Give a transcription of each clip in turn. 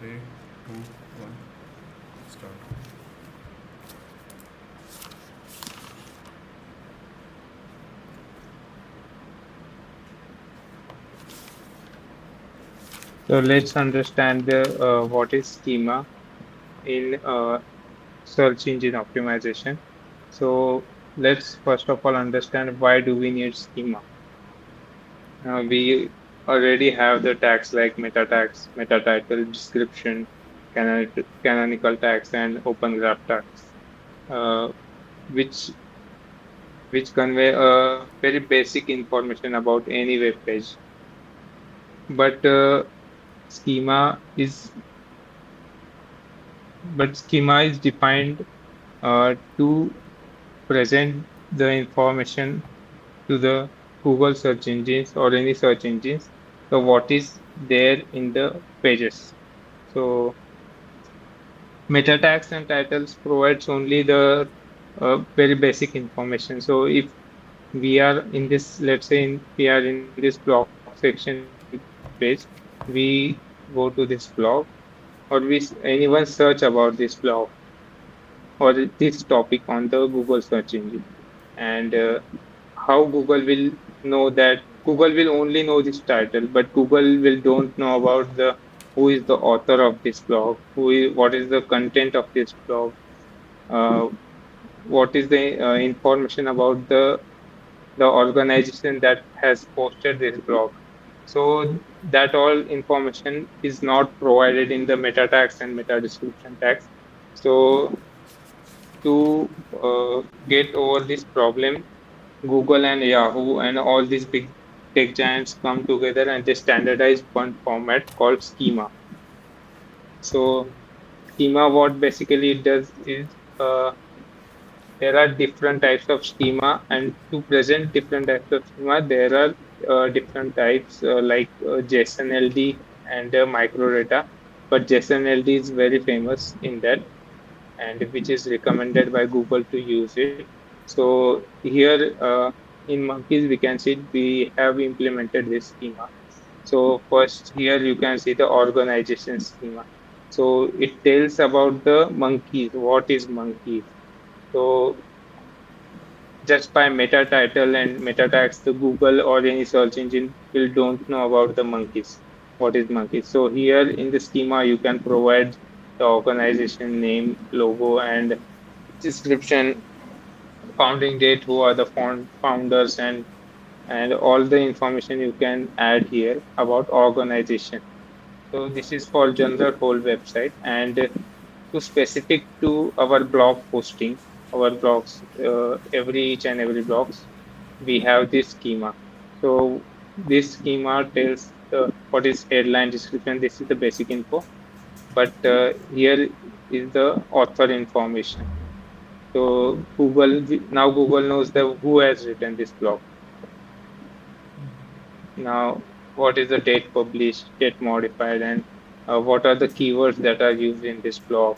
3, 2, 1, start. So let's understand what is schema in search engine optimization. So let's first of all understand why do we need schema. We already have the tags like meta tags, meta title, description, canonical tags, and open graph tags, uh, which which convey very basic information about any web page. But schema is schema is defined to present the information to the Google search engines or any search engines. So what is there in the pages? So meta tags and titles provides only the very basic information. So if we are in this, let's say we are in this blog section page, we go to this blog or anyone search about this blog or this topic on the Google search engine. And how Google will know that Google will only know this title, but Google will don't know about the who is the author of this blog, what is the content of this blog, uh, what is the information about the organization that has posted this blog. So that all information is not provided in the meta tags and meta description tags. So to get over this problem, Google and Yahoo and all these big tech giants come together and they standardize one format called schema. So schema, what basically it does is there are different types of schema, and to present different types of schema, there are different types like JSON LD and microdata. But JSON LD is very famous in that, and which is recommended by Google to use it. So here in Monkeys, we can see we have implemented this schema. So first here you can see the organization schema. So it tells about the monkeys. What is monkeys? So just by meta title and meta tags, the Google or any search engine will don't know about the monkeys. What is monkeys? So here in the schema, you can provide the organization name, logo, and description, founding date, who are the founders, and all the information you can add here about organization. So this is for general whole website, and to specific to our blog posting, our blogs, every each and every blogs, we have this schema. So this schema tells what is headline description. This is the basic info, but here is the author information. So Google knows the who has written this blog. Now, what is the date published, date modified, and what are the keywords that are used in this blog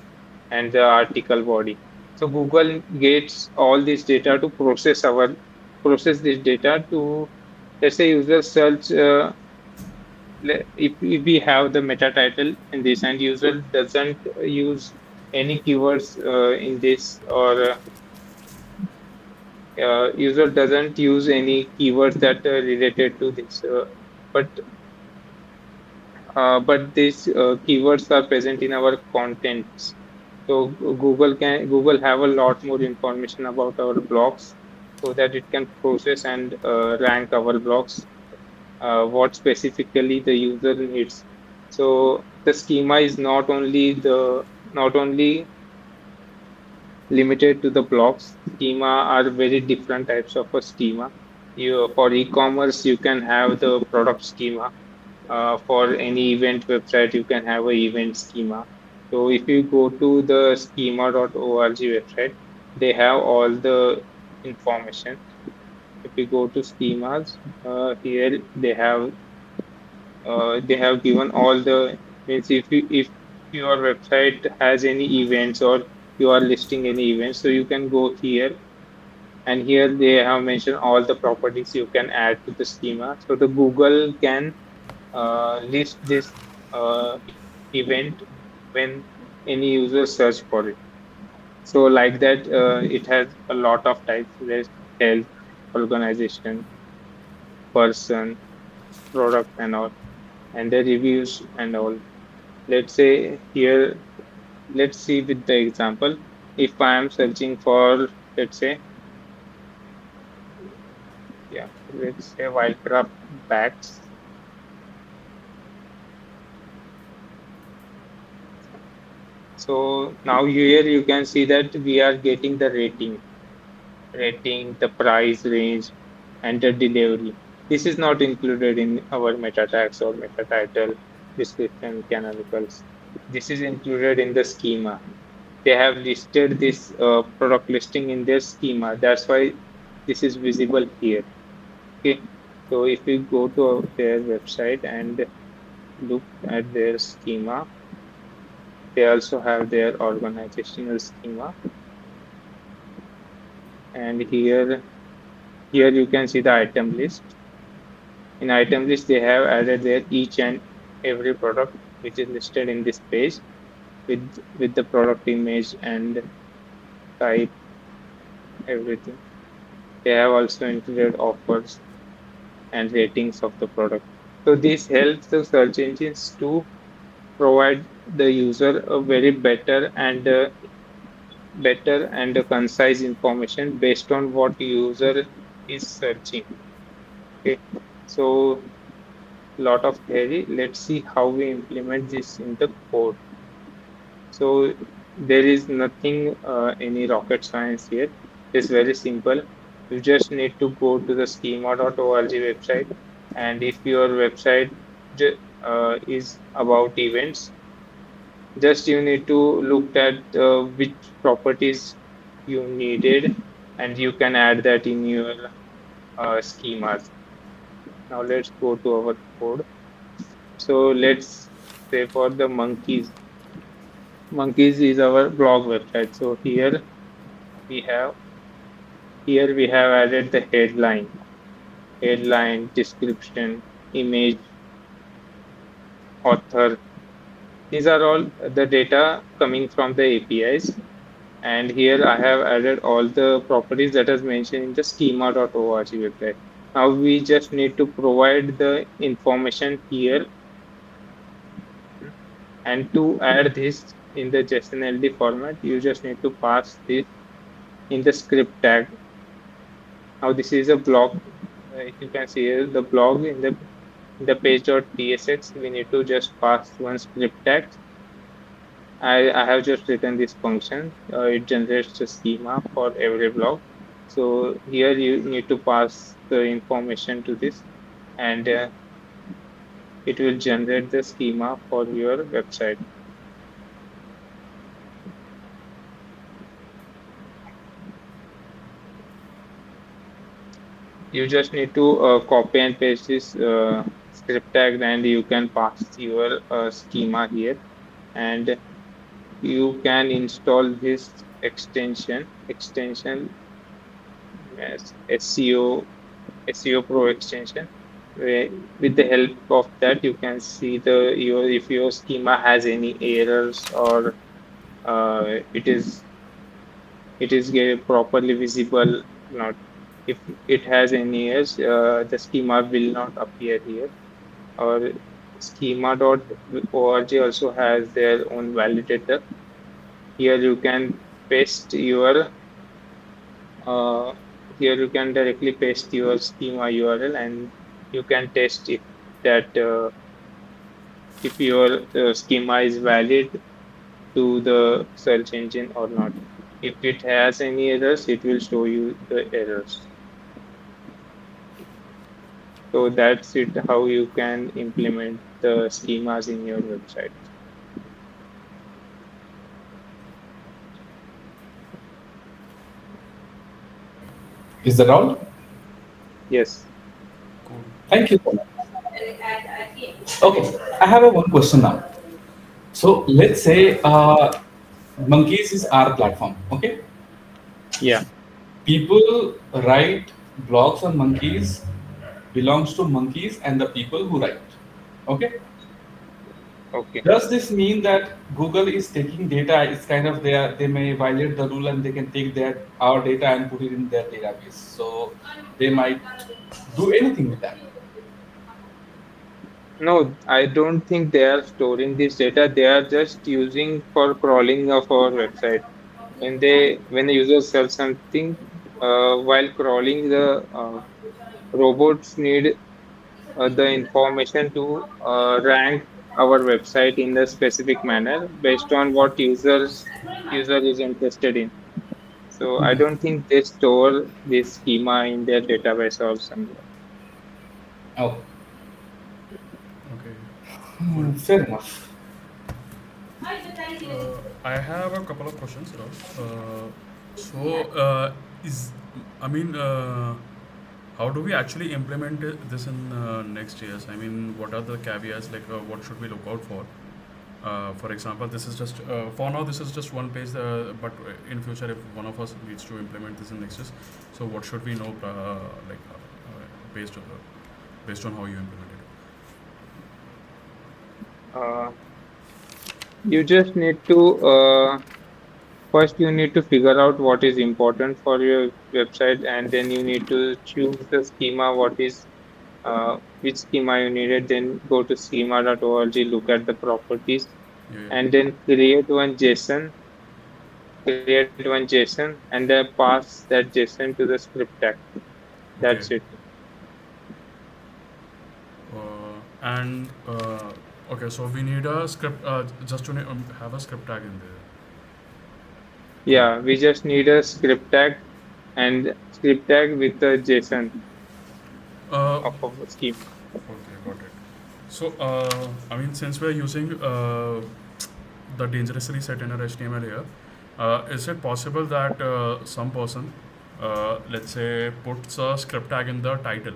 and the article body. So Google gets all this data to process this data to, let's say, user search. If we have the meta title in this and user doesn't use any keywords in this, or user doesn't use any keywords that are related to this, but these keywords are present in our contents. So Google have a lot more information about our blogs, so that it can process and rank our blogs, what specifically the user needs. So the schema is not only limited to the blocks. Schema are very different types of a schema. For e-commerce, you can have the product schema. For any event website, you can have a event schema. So if you go to the schema.org website, they have all the information. If you go to schemas, here they have given all the, means if your website has any events or you are listing any events, so you can go here, and here they have mentioned all the properties you can add to the schema. So the Google can list this events event when any user search for it. So like that, it has a lot of types. There's health, organization, person, product, and all, and the reviews and all. Let's say here, let's see with the example. If I am searching for, let's say, yeah, let's say wildcraft bats. So now here you can see that we are getting the rating, the price range, and the delivery. This is not included in our meta tags or meta title, description, canonicals. This is included in the schema. They have listed this product listing in their schema. That's why this is visible here. Okay. So if we go to their website and look at their schema, they also have their organizational schema. And here you can see the item list. In item list, they have added their each and every product which is listed in this page with the product image and type, everything. They have also included offers and ratings of the product. So this helps the search engines to provide the user a very better and a concise information based on what user is searching. Okay, so lot of theory. Let's see how we implement this in the code. So there is nothing any rocket science here. It's very simple. You just need to go to the schema.org website, and if your website is about events, just you need to look at which properties you needed, and you can add that in your schemas. Now let's go to our code. So let's say for the monkeys is our blog website. So we have we have added the headline, description, image, author. These are all the data coming from the APIs. And here I have added all the properties that is mentioned in the schema.org website. Now we just need to provide the information here, and to add this in the JSON-LD format, you just need to pass this in the script tag. Now this is a blog. If you can see here, the blog in the page.tsx, we need to just pass one script tag. I have just written this function. It generates a schema for every blog. So here you need to pass the information to this, and it will generate the schema for your website. You just need to copy and paste this script tag, and you can pass your schema here, and you can install this extension as SEO Pro extension. With the help of that, you can see your if your schema has any errors, or it is properly visible not. If it has any errors, the schema will not appear here. Or schema.org also has their own validator. Here you can paste your uh, here you can directly paste your schema URL, and you can test that if your schema is valid to the search engine or not. If it has any errors, it will show you the errors. So that's it, how you can implement the schemas in your website. Is that all? Yes. Cool. Thank you so much. Okay, I have a one question now. So let's say Monkeys is our platform. Okay, Yeah. people write blogs on Monkeys belongs to Monkeys and the people who write. Okay, Okay. Does this mean that Google is taking data? It's kind of they may violate the rule and they can take that our data and put it in their database. So they might do anything with that. No, I don't think they are storing this data. They are just using for crawling of our website. When the user search something, while crawling, the robots need the information to rank our website in a specific manner based on what user is interested in. So I Mhm. don't think they store this schema in their database or somewhere. Oh, Okay, cool. fair enough. I have a couple of questions, Rahul. Is I mean, how do we actually implement this in next years? I mean, what are the caveats? Like, what should we look out for? For example, this is just for now. This is just one page, but in future, if one of us needs to implement this in next years, so what should we know? Like, based on how you implemented it. Uh, you just need to first you need to figure out what is important for your website, and then you need to choose the schema. What is which schema you needed? Then go to schema.org, look at the properties, Yeah, yeah. and then create one JSON, and then pass that JSON to the script tag. Okay. That's it. And okay, so we need a script just to have a script tag in there. Cool. Yeah, we just need a script tag and script tag with the JSON Uh, of our schema. okay, got it. So, I mean, since we're using the dangerously set in our HTML here, is it possible that some person, let's say, puts a script tag in the title,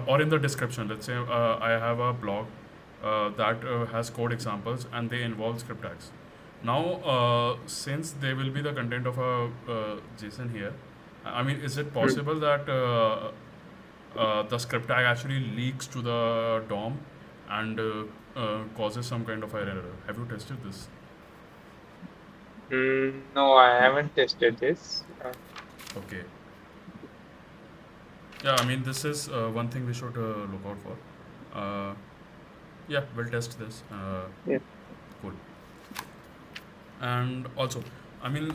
or in the description? Let's say I have a blog that has code examples and they involve script tags. Now, since they will be the content of a JSON here, I mean, is it Hmm. possible that the script tag actually leaks to the DOM and causes some kind of error? Have you tested this? No, I haven't tested this. Okay. Yeah, I mean, this is one thing we should look out for. Uh, yeah, we'll test this. Yeah. Cool. And also, I mean,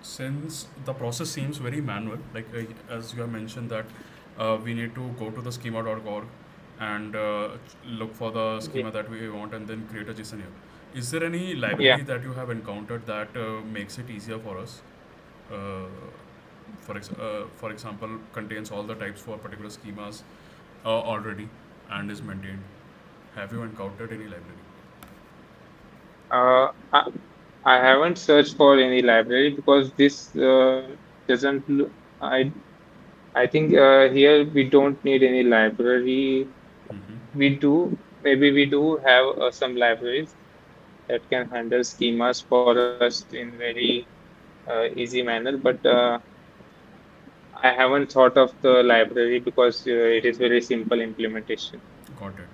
since the process seems very manual, like as you have mentioned that we need to go to the schema.org and look for the Yeah. schema that we want and then create a JSON here. Is there any Yeah. library that you have encountered that makes it easier for us? Uh, for example, contains all the types for particular schemas already and is maintained. Have you encountered any library? Uh, I, I haven't searched for any library because this doesn't. I think here we don't need any library. Mm-hmm. Maybe we do have some libraries that can handle schemas for us in very easy manner, but I haven't thought of the library because it is very simple implementation. Got it.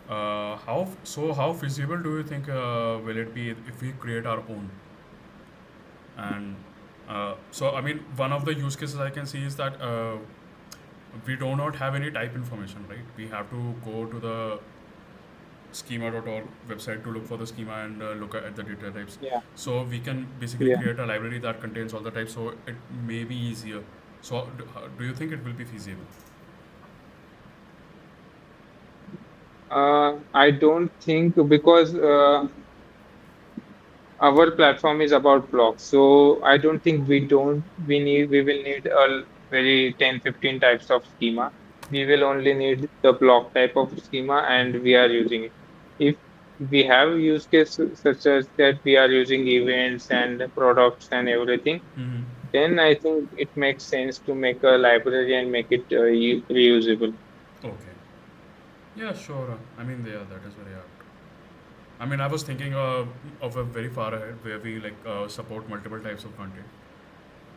How feasible do you think will it be if we create our own? And so I mean, one of the use cases I can see is that we do not have any type information, right? We have to go to the schema.org website to look for the schema and look at the data types. Yeah, So we can basically yeah. create a library that contains all the types, so it may be easier. So do you think it will be feasible? I don't think because our platform is about blocks, so I don't think we will need a very 10-15 types of schema. We will only need the block type of schema, and we are using it. If we have use cases such as that we are using events and products and everything, Mm-hmm. then I think it makes sense to make a library and make it reusable. Okay. Yeah, sure. I mean, yeah, that is very apt. I mean, I was thinking of a very far ahead where we like support multiple types of content.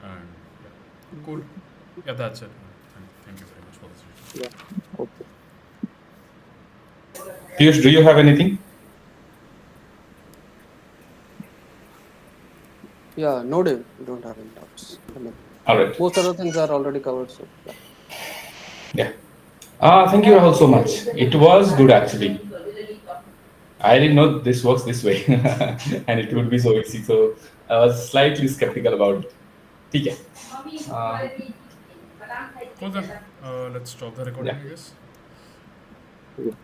And yeah, cool. Yeah, that's it. Thank you very much for this. Yeah. Okay. Piyush, do you have anything? Yeah, no, Dave, we don't have any doubts. I mean, All right. most other things are already covered, so yeah. Yeah. Thank you, Rahul, so much. It was good actually. I didn't know this works this way, and it would be so easy. So I was slightly skeptical about it. ठीक है. Cool then. Let's stop the recording, Yeah. I guess. Okay.